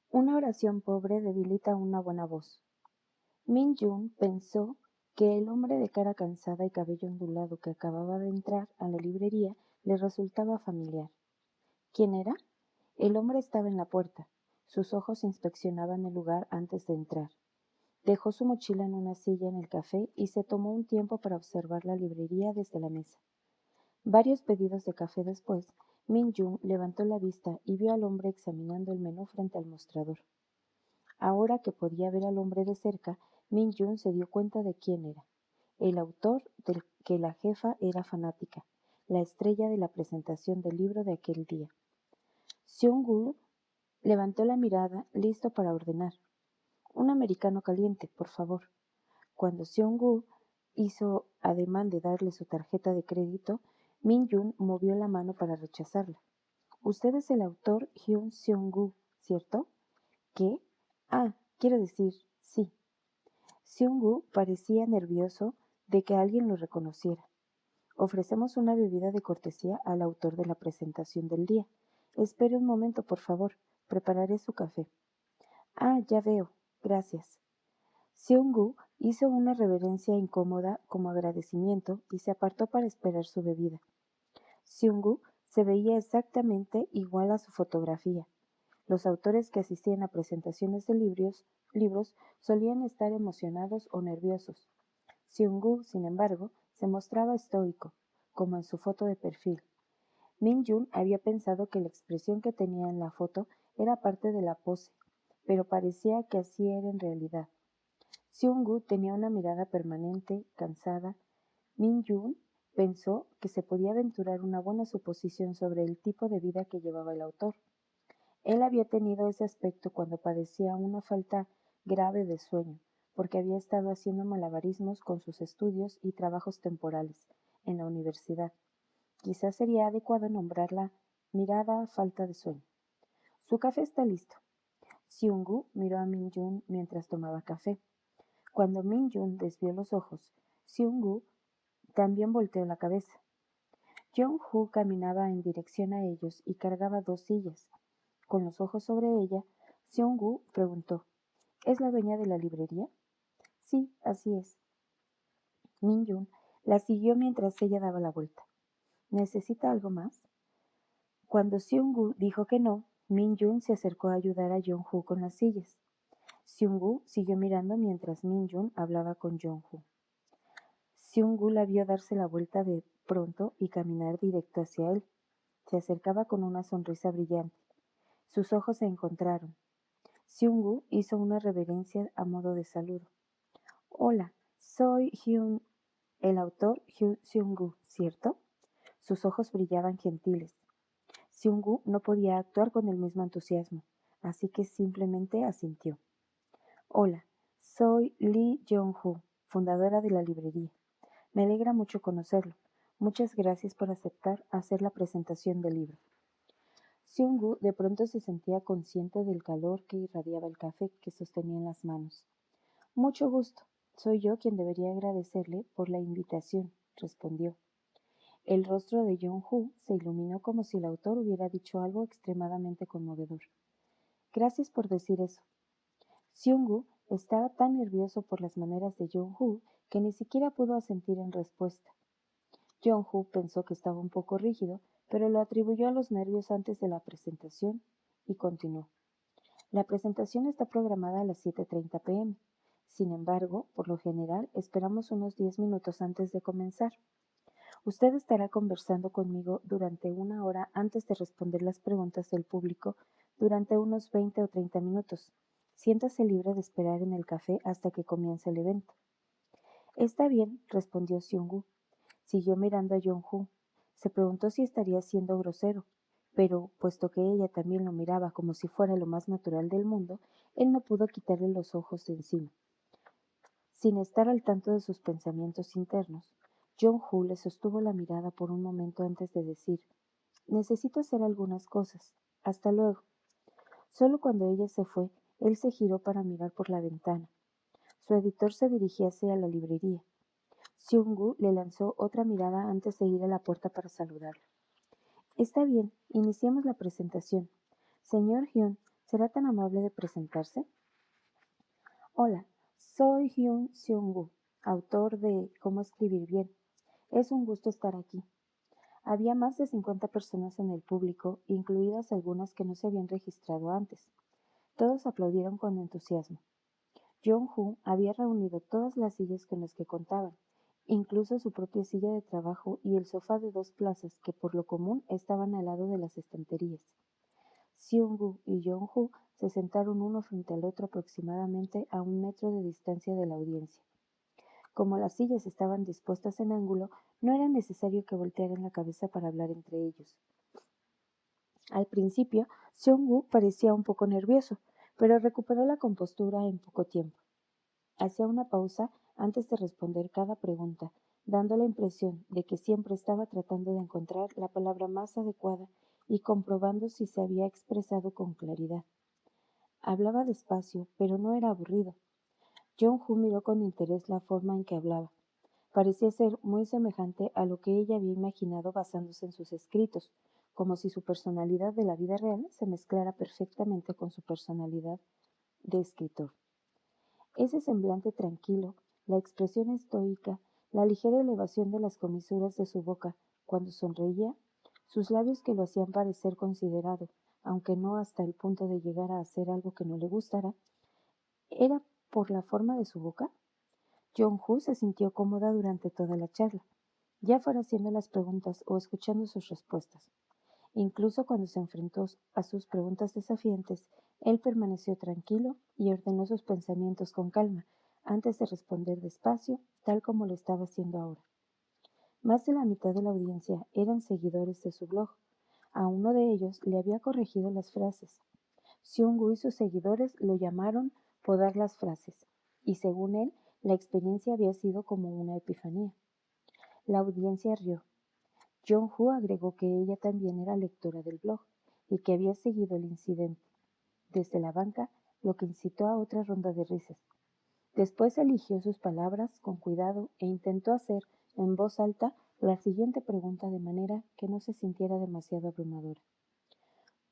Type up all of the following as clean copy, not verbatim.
Una oración pobre debilita una buena voz. Min-jun pensó que el hombre de cara cansada y cabello ondulado que acababa de entrar a la librería le resultaba familiar. ¿Quién era? El hombre estaba en la puerta. Sus ojos inspeccionaban el lugar antes de entrar. Dejó su mochila en una silla en el café y se tomó un tiempo para observar la librería desde la mesa. Varios pedidos de café después, Min-jun levantó la vista y vio al hombre examinando el menú frente al mostrador. Ahora que podía ver al hombre de cerca, Min-jun se dio cuenta de quién era. El autor del que la jefa era fanática, la estrella de la presentación del libro de aquel día. Seung-gu levantó la mirada, listo para ordenar. Un americano caliente, por favor. Cuando Seung-gu hizo ademán de darle su tarjeta de crédito, Min-jun movió la mano para rechazarla. Usted es el autor Hyun Seung-gu, ¿cierto? ¿Qué? Ah, quiero decir, sí. Seung-gu parecía nervioso de que alguien lo reconociera. Ofrecemos una bebida de cortesía al autor de la presentación del día. Espere un momento, por favor. Prepararé su café. Ah, ya veo. Gracias. Seung-gu hizo una reverencia incómoda como agradecimiento y se apartó para esperar su bebida. Seung-gu se veía exactamente igual a su fotografía. Los autores que asistían a presentaciones de libros solían estar emocionados o nerviosos. Seung-gu, sin embargo, se mostraba estoico, como en su foto de perfil. Min-jun había pensado que la expresión que tenía en la foto era parte de la pose, pero parecía que así era en realidad. Seung-gu tenía una mirada permanente, cansada. Min-jun pensó que se podía aventurar una buena suposición sobre el tipo de vida que llevaba el autor. Él había tenido ese aspecto cuando padecía una falta grave de sueño, porque había estado haciendo malabarismos con sus estudios y trabajos temporales en la universidad. Quizás sería adecuado nombrarla mirada falta de sueño. Su café está listo. Seung-gu miró a Min-jun mientras tomaba café. Cuando Min-jun desvió los ojos, Seung-gu también volteó la cabeza. Jong-hu caminaba en dirección a ellos y cargaba dos sillas. Con los ojos sobre ella, Seung-gu preguntó, ¿es la dueña de la librería? Sí, así es. Min-jun la siguió mientras ella daba la vuelta. ¿Necesita algo más? Cuando Seung-gu dijo que no, Min-jun se acercó a ayudar a Jong-hu con las sillas. Seung-gu siguió mirando mientras Min-jun hablaba con Jong-hu. Seung-gu la vio darse la vuelta de pronto y caminar directo hacia él. Se acercaba con una sonrisa brillante. Sus ojos se encontraron. Seung-gu hizo una reverencia a modo de saludo. Hola, soy el autor Hyun Seung-gu, ¿cierto? Sus ojos brillaban gentiles. Seung-gu no podía actuar con el mismo entusiasmo, así que simplemente asintió. Hola, soy Lee Jong-hu, fundadora de la librería. Me alegra mucho conocerlo. Muchas gracias por aceptar hacer la presentación del libro. Seung-gu de pronto se sentía consciente del calor que irradiaba el café que sostenía en las manos. Mucho gusto. Soy yo quien debería agradecerle por la invitación, respondió. El rostro de Jong-hu se iluminó como si el autor hubiera dicho algo extremadamente conmovedor. Gracias por decir eso. Seung-gu estaba tan nervioso por las maneras de Jong-hu que ni siquiera pudo asentir en respuesta. Jong-hu pensó que estaba un poco rígido, pero lo atribuyó a los nervios antes de la presentación y continuó. La presentación está programada a las 7:30 p.m. Sin embargo, por lo general, esperamos unos 10 minutos antes de comenzar. Usted estará conversando conmigo durante una hora antes de responder las preguntas del público durante unos 20 o 30 minutos. Siéntase libre de esperar en el café hasta que comience el evento. Está bien, respondió Seung-gu. Siguió mirando a Jong-hu. Se preguntó si estaría siendo grosero, pero, puesto que ella también lo miraba como si fuera lo más natural del mundo, él no pudo quitarle los ojos de encima. Sin estar al tanto de sus pensamientos internos, Jong-hu le sostuvo la mirada por un momento antes de decir, necesito hacer algunas cosas. Hasta luego. Solo cuando ella se fue, él se giró para mirar por la ventana. Su editor se dirigía hacia la librería. Seung-gu le lanzó otra mirada antes de ir a la puerta para saludarlo. Está bien, iniciemos la presentación. Señor Hyun, ¿Será tan amable de presentarse? Hola, soy Hyun Seung-woo, autor de Cómo escribir bien. Es un gusto estar aquí. Había más de 50 personas en el público, incluidas algunas que no se habían registrado antes. Todos aplaudieron con entusiasmo. Jong-Hoo había reunido todas las sillas con las que contaban, incluso su propia silla de trabajo y el sofá de 2 plazas que por lo común estaban al lado de las estanterías. Seung-Woo y Jong-Hoo se sentaron uno frente al otro aproximadamente a 1 metro de distancia de la audiencia. Como las sillas estaban dispuestas en ángulo, no era necesario que voltearan la cabeza para hablar entre ellos. Al principio, Seung-Woo parecía un poco nervioso, pero recuperó la compostura en poco tiempo. Hacía una pausa antes de responder cada pregunta, dando la impresión de que siempre estaba tratando de encontrar la palabra más adecuada y comprobando si se había expresado con claridad. Hablaba despacio, pero no era aburrido. Jong-Hoo miró con interés la forma en que hablaba. Parecía ser muy semejante a lo que ella había imaginado basándose en sus escritos, como si su personalidad de la vida real se mezclara perfectamente con su personalidad de escritor. Ese semblante tranquilo, la expresión estoica, la ligera elevación de las comisuras de su boca cuando sonreía, sus labios que lo hacían parecer considerado, aunque no hasta el punto de llegar a hacer algo que no le gustara, ¿era por la forma de su boca? Jong-Hoo se sintió cómoda durante toda la charla, ya fuera haciendo las preguntas o escuchando sus respuestas. Incluso cuando se enfrentó a sus preguntas desafiantes, él permaneció tranquilo y ordenó sus pensamientos con calma, antes de responder despacio, tal como lo estaba haciendo ahora. Más de la mitad de la audiencia eran seguidores de su blog. A uno de ellos le había corregido las frases. Seung-Woo y sus seguidores lo llamaron podar las frases, y según él, la experiencia había sido como una epifanía. La audiencia rió. Jong-Hoo agregó que ella también era lectora del blog y que había seguido el incidente desde la banca, lo que incitó a otra ronda de risas. Después eligió sus palabras con cuidado e intentó hacer en voz alta la siguiente pregunta de manera que no se sintiera demasiado abrumadora.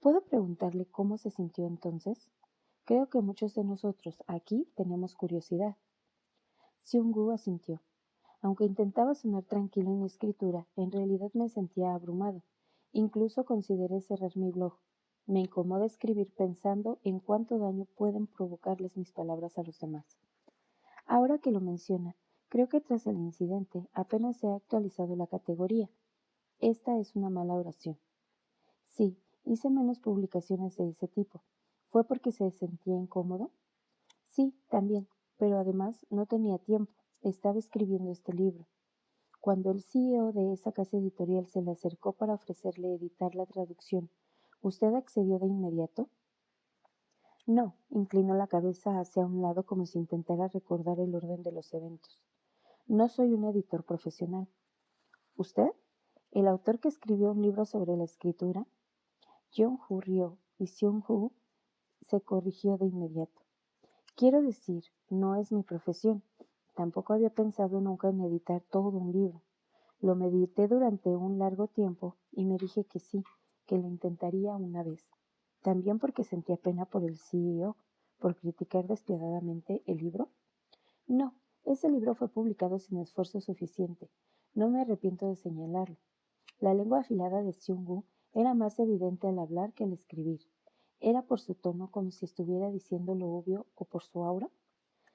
¿Puedo preguntarle cómo se sintió entonces? Creo que muchos de nosotros aquí tenemos curiosidad. Seung-Woo asintió. Aunque intentaba sonar tranquilo en mi escritura, en realidad me sentía abrumado. Incluso consideré cerrar mi blog. Me incomoda escribir pensando en cuánto daño pueden provocarles mis palabras a los demás. Ahora que lo menciona, creo que tras el incidente apenas se ha actualizado la categoría. Esta es una mala oración. Sí, hice menos publicaciones de ese tipo. ¿Fue porque se sentía incómodo? Sí, también, pero además no tenía tiempo. Estaba escribiendo este libro. Cuando el CEO de esa casa editorial se le acercó para ofrecerle editar la traducción, ¿usted accedió de inmediato? No, inclinó la cabeza hacia un lado como si intentara recordar el orden de los eventos. No soy un editor profesional. ¿Usted? ¿El autor que escribió un libro sobre la escritura? Jong-Hoo rió y Seung-Hoo se corrigió de inmediato. Quiero decir, no es mi profesión. Tampoco había pensado nunca en editar todo un libro. Lo medité durante un largo tiempo y me dije que sí, que lo intentaría una vez. También porque sentía pena por el CEO, por criticar despiadadamente el libro. No, ese libro fue publicado sin esfuerzo suficiente. No me arrepiento de señalarlo. La lengua afilada de Seung-Woo era más evidente al hablar que al escribir. ¿Era por su tono como si estuviera diciendo lo obvio o por su aura?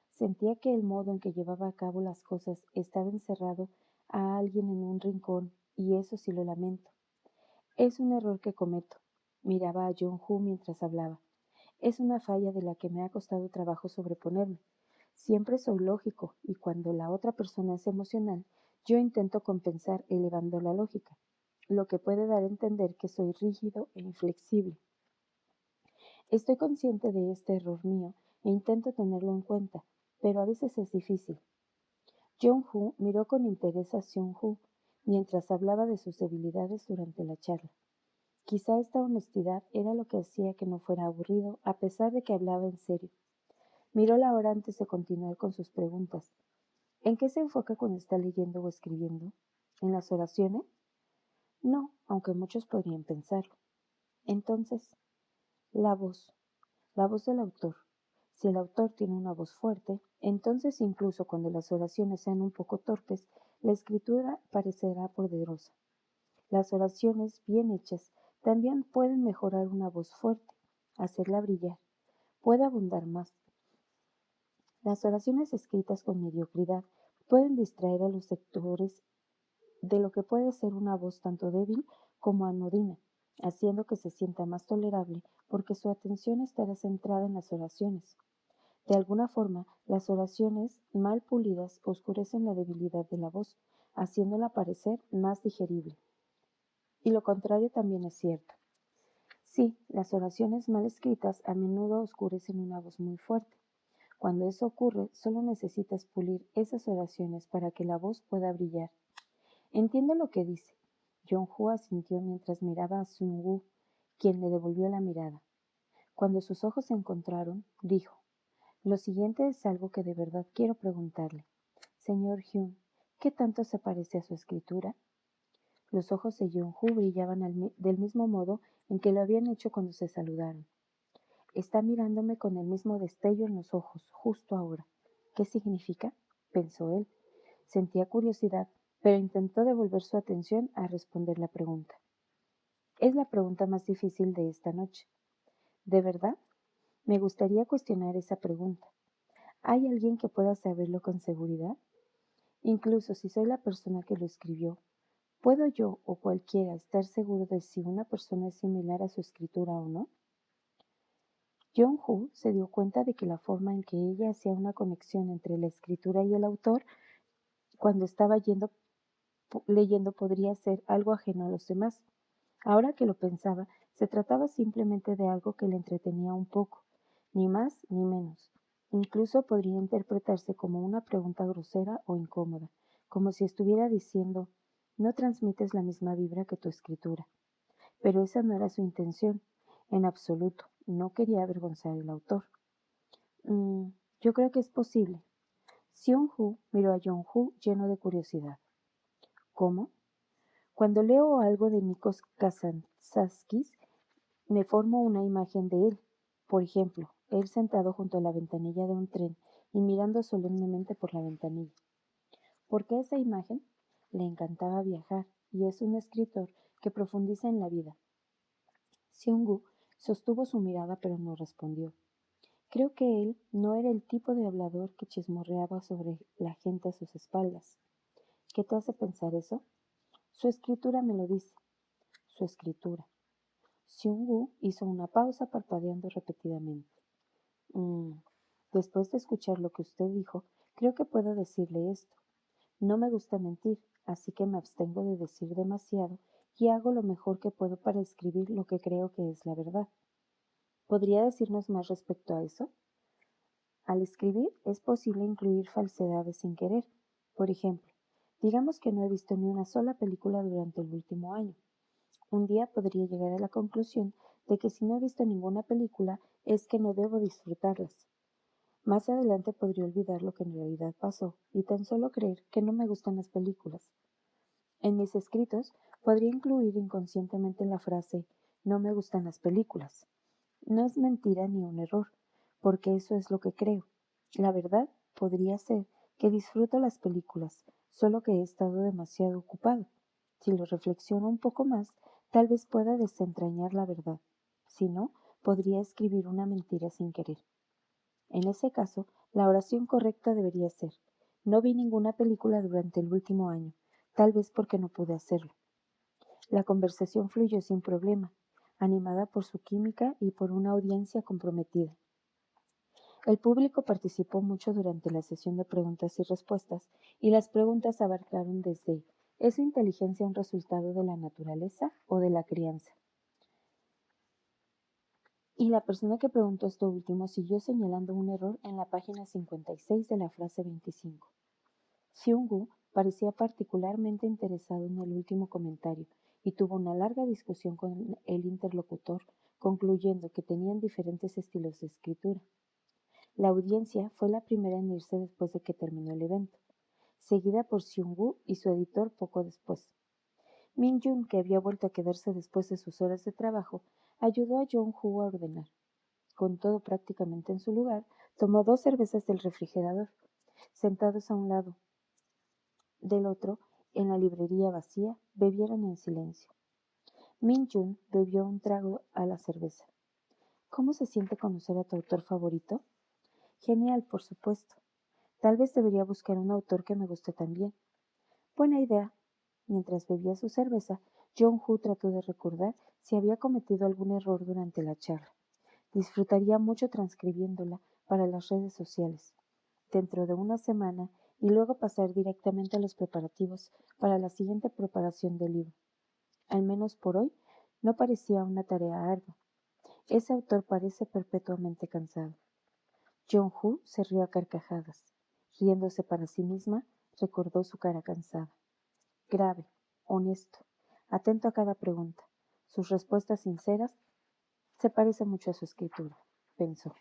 Sentía que el modo en que llevaba a cabo las cosas estaba encerrado a alguien en un rincón, y eso sí lo lamento. Es un error que cometo. Miraba a Jong-Hoo mientras hablaba. Es una falla de la que me ha costado trabajo sobreponerme. Siempre soy lógico, y cuando la otra persona es emocional, yo intento compensar elevando la lógica, lo que puede dar a entender que soy rígido e inflexible. Estoy consciente de este error mío e intento tenerlo en cuenta, pero a veces es difícil. Jong-Hoo miró con interés a Seung-Hoo mientras hablaba de sus debilidades durante la charla. Quizá esta honestidad era lo que hacía que no fuera aburrido, a pesar de que hablaba en serio. Miró la hora antes de continuar con sus preguntas. ¿En qué se enfoca cuando está leyendo o escribiendo? ¿En las oraciones? No, aunque muchos podrían pensarlo. Entonces, la voz. La voz del autor. Si el autor tiene una voz fuerte, entonces incluso cuando las oraciones sean un poco torpes, la escritura parecerá poderosa. Las oraciones bien hechas también pueden mejorar una voz fuerte, hacerla brillar, puede abundar más. Las oraciones escritas con mediocridad pueden distraer a los lectores de lo que puede ser una voz tanto débil como anodina, haciendo que se sienta más tolerable porque su atención estará centrada en las oraciones. De alguna forma, las oraciones mal pulidas oscurecen la debilidad de la voz, haciéndola parecer más digerible. Y lo contrario también es cierto. Sí, las oraciones mal escritas a menudo oscurecen una voz muy fuerte. Cuando eso ocurre, solo necesitas pulir esas oraciones para que la voz pueda brillar. Entiendo lo que dice. Jong-Hu asintió mientras miraba a Seung-Woo, quien le devolvió la mirada. Cuando sus ojos se encontraron, dijo: lo siguiente es algo que de verdad quiero preguntarle. Señor Hyun, ¿qué tanto se parece a su escritura? Los ojos de Jong-Hu brillaban del mismo modo en que lo habían hecho cuando se saludaron. Está mirándome con el mismo destello en los ojos, justo ahora. ¿Qué significa? Pensó él. Sentía curiosidad, pero intentó devolver su atención a responder la pregunta. Es la pregunta más difícil de esta noche. ¿De verdad? Me gustaría cuestionar esa pregunta. ¿Hay alguien que pueda saberlo con seguridad? Incluso si soy la persona que lo escribió, ¿puedo yo o cualquiera estar seguro de si una persona es similar a su escritura o no? Jong-Hu se dio cuenta de que la forma en que ella hacía una conexión entre la escritura y el autor cuando estaba leyendo podría ser algo ajeno a los demás. Ahora que lo pensaba, se trataba simplemente de algo que le entretenía un poco, ni más ni menos. Incluso podría interpretarse como una pregunta grosera o incómoda, como si estuviera diciendo, no transmites la misma vibra que tu escritura. Pero esa no era su intención, en absoluto. No quería avergonzar al autor. Yo creo que es posible. Seung-Hu miró a Jong-Hu lleno de curiosidad. ¿Cómo? Cuando leo algo de Nikos Kazantzakis, me formo una imagen de él. Por ejemplo, él sentado junto a la ventanilla de un tren y mirando solemnemente por la ventanilla. ¿Por qué esa imagen? Le encantaba viajar y es un escritor que profundiza en la vida. Seung-Gu sostuvo su mirada pero no respondió. Creo que él no era el tipo de hablador que chismorreaba sobre la gente a sus espaldas. ¿Qué te hace pensar eso? Su escritura me lo dice. Su escritura. Seung-Gu hizo una pausa parpadeando repetidamente. Después de escuchar lo que usted dijo, creo que puedo decirle esto. No me gusta mentir, así que me abstengo de decir demasiado y hago lo mejor que puedo para escribir lo que creo que es la verdad. ¿Podría decirnos más respecto a eso? Al escribir es posible incluir falsedades sin querer. Por ejemplo, digamos que no he visto ni una sola película durante el último año. Un día podría llegar a la conclusión de que si no he visto ninguna película es que no debo disfrutarlas. Más adelante podría olvidar lo que en realidad pasó y tan solo creer que no me gustan las películas. En mis escritos podría incluir inconscientemente la frase no me gustan las películas. No es mentira ni un error, porque eso es lo que creo. La verdad podría ser que disfruto las películas, solo que he estado demasiado ocupado. Si lo reflexiono un poco más, tal vez pueda desentrañar la verdad. Si no, podría escribir una mentira sin querer. En ese caso, la oración correcta debería ser: no vi ninguna película durante el último año, tal vez porque no pude hacerlo. La conversación fluyó sin problema, animada por su química y por una audiencia comprometida. El público participó mucho durante la sesión de preguntas y respuestas, y las preguntas abarcaron desde ¿es su inteligencia un resultado de la naturaleza o de la crianza? Y la persona que preguntó esto último siguió señalando un error en la página 56 de la frase 25. Seung-Gu parecía particularmente interesado en el último comentario y tuvo una larga discusión con el interlocutor, concluyendo que tenían diferentes estilos de escritura. La audiencia fue la primera en irse después de que terminó el evento, seguida por Seung-Gu y su editor poco después. Min-jun, que había vuelto a quedarse después de sus horas de trabajo, ayudó a Jong-Hu a ordenar. con todo prácticamente en su lugar, tomó 2 cervezas del refrigerador. Sentados a un lado del otro, en la librería vacía, bebieron en silencio. Min-jun bebió un trago a la cerveza. ¿Cómo se siente conocer a tu autor favorito? Genial, por supuesto. Tal vez debería buscar un autor que me guste también. Buena idea. Mientras bebía su cerveza, Jong-Hoo trató de recordar si había cometido algún error durante la charla. Disfrutaría mucho transcribiéndola para las redes sociales dentro de una semana y luego pasar directamente a los preparativos para la siguiente preparación del libro. Al menos por hoy, no parecía una tarea ardua. Ese autor parece perpetuamente cansado. Jong-Hoo se rió a carcajadas. Riéndose para sí misma, recordó su cara cansada. Grave, honesto, atento a cada pregunta. Sus respuestas sinceras se parecen mucho a su escritura, pensó.